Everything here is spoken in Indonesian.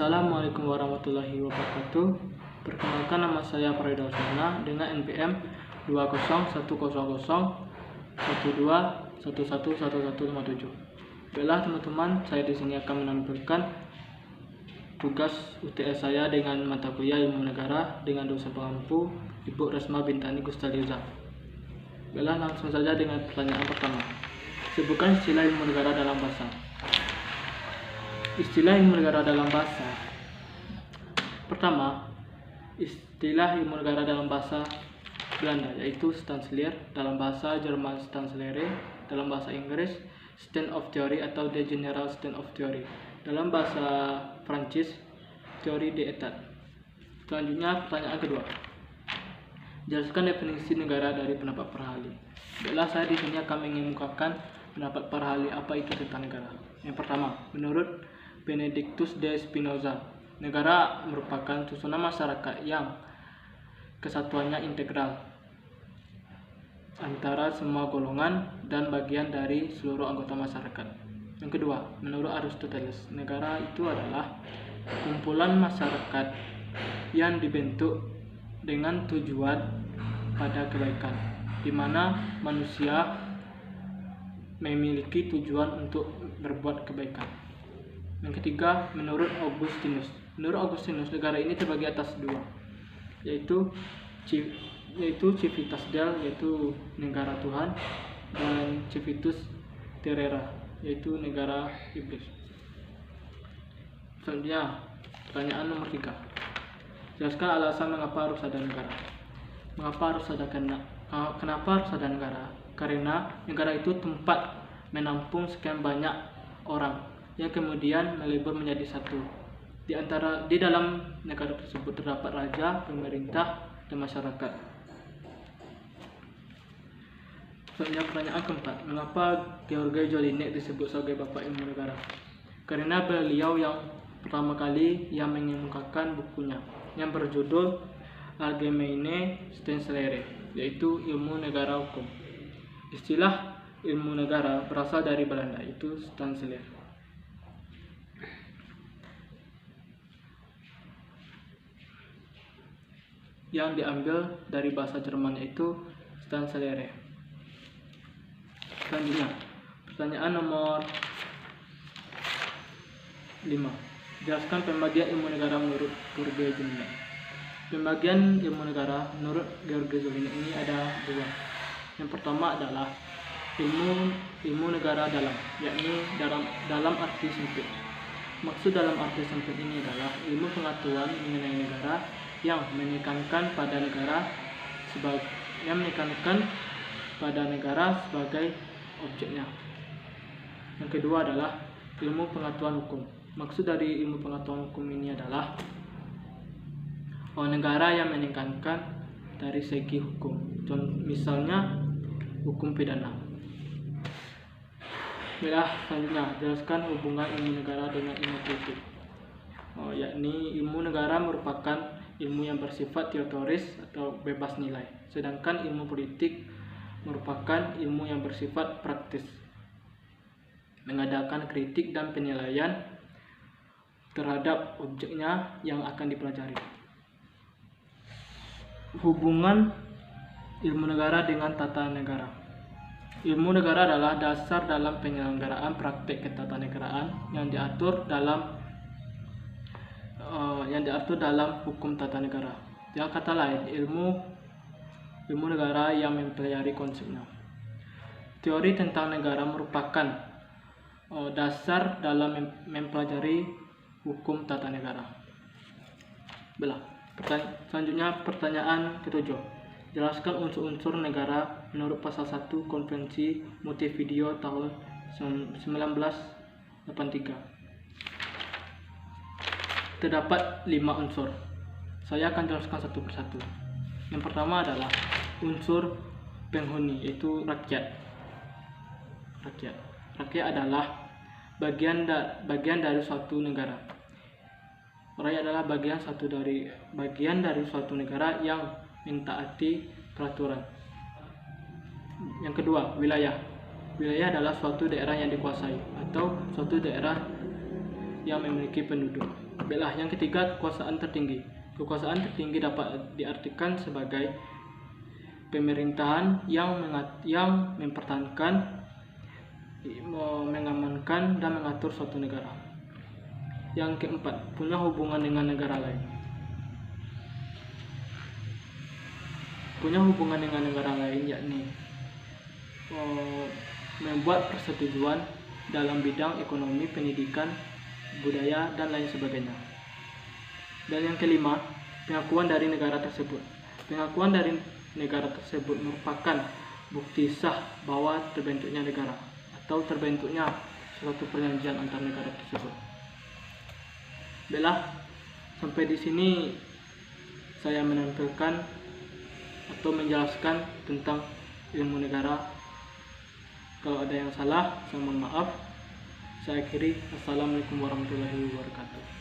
Assalamualaikum warahmatullahi wabarakatuh. Perkenalkan, nama saya Farida Usmana dengan NPM 2010012111157. Baiklah teman-teman, saya di sini akan menampilkan tugas UTS saya dengan mata kuliah Ilmu Negara dengan dosen pengampu Ibu Resma Bintani Gustaliza. Baiklah, langsung saja dengan pertanyaan pertama. Sebutkan istilah ilmu negara dalam bahasa. Istilah ilmu negara dalam bahasa. Pertama, istilah ilmu negara dalam bahasa Belanda yaitu Staatsleer, dalam bahasa Jerman Staatslehre, dalam bahasa Inggris Stand of Theory atau The General Stand of Theory, dalam bahasa Prancis Theorie d'État. Selanjutnya pertanyaan kedua. Jelaskan definisi negara dari pendapat para ahli. Baiklah, saya di sini akan mengemukakan pendapat para ahli apa itu tentang negara. Yang pertama, menurut Benedictus de Spinoza, negara merupakan susunan masyarakat yang kesatuannya integral antara semua golongan dan bagian dari seluruh anggota masyarakat. Yang kedua, menurut Aristoteles, negara itu adalah kumpulan masyarakat yang dibentuk dengan tujuan pada kebaikan, di mana manusia memiliki tujuan untuk berbuat kebaikan. Yang ketiga, menurut Augustinus, negara ini terbagi atas dua, yaitu civitas Dei, yaitu negara Tuhan, dan civitas terrera, yaitu negara iblis. Selanjutnya, pertanyaan nomor 3. Jelaskan alasan mengapa harus ada negara. Kenapa harus ada negara? Karena negara itu tempat menampung sekian banyak orang yang kemudian melebur menjadi satu. Di dalam negara tersebut terdapat raja, pemerintah, dan masyarakat. Selanjutnya pertanyaan keempat. Mengapa George Jelinek disebut sebagai bapak ilmu negara? Karena beliau yang pertama kali yang mengemukakan bukunya yang berjudul Allgemeine Staatslehre, yaitu ilmu negara hukum. Istilah ilmu negara berasal dari Belanda, yaitu Staatsleer. Yang diambil dari bahasa Jerman, yaitu Staatslehre. Selanjutnya, pertanyaan nomor 5. Jelaskan pembagian ilmu negara menurut George Jelinek. Pembagian ilmu negara menurut George Jelinek ini ada dua. Yang pertama adalah ilmu negara dalam, yakni dalam arti sempit. Maksud dalam arti sempit ini adalah ilmu pengetahuan mengenai negara yang menekankan pada negara sebagai objeknya. Yang kedua adalah ilmu pengetahuan hukum. Maksud dari ilmu pengetahuan hukum ini adalah negara yang menekankan dari segi hukum. Misalnya hukum pidana. Selanjutnya, jelaskan hubungan ilmu negara dengan ilmu politik. Yakni ilmu negara merupakan ilmu yang bersifat teoris atau bebas nilai, sedangkan ilmu politik merupakan ilmu yang bersifat praktis, mengadakan kritik dan penilaian terhadap objeknya yang akan dipelajari. Hubungan ilmu negara dengan tata negara. Ilmu negara adalah dasar dalam penyelenggaraan praktek ketatanegaraan yang diatur dalam hukum tata negara. Dengan kata lain, ilmu negara yang mempelajari konsepnya. Teori tentang negara merupakan dasar dalam mempelajari hukum tata negara. Selanjutnya pertanyaan ke-7. Jelaskan unsur-unsur negara menurut pasal 1 Konvensi Montevideo tahun 1983. Terdapat 5 unsur. Saya akan jelaskan satu persatu. Yang pertama adalah unsur penghuni, yaitu rakyat. Rakyat adalah bagian dari suatu negara. Rakyat adalah bagian dari suatu negara yang mentaati peraturan. Yang kedua, wilayah. Wilayah adalah suatu daerah yang dikuasai atau suatu daerah yang memiliki penduduk. Baiklah, yang ketiga, kekuasaan tertinggi. Kekuasaan tertinggi dapat diartikan sebagai pemerintahan yang mempertahankan, mengamankan, dan mengatur suatu negara. Yang keempat, punya hubungan dengan negara lain. Punya hubungan dengan negara lain yakni membuat persetujuan dalam bidang ekonomi, pendidikan, budaya, dan lain sebagainya. Dan yang kelima, pengakuan dari negara tersebut. Pengakuan dari negara tersebut merupakan bukti sah bahwa terbentuknya negara atau terbentuknya suatu perjanjian antar negara tersebut. Baiklah, sampai di sini saya menampilkan atau menjelaskan tentang ilmu negara. Kalau ada yang salah, saya mohon maaf. Saya akhiri. Assalamualaikum warahmatullahi wabarakatuh.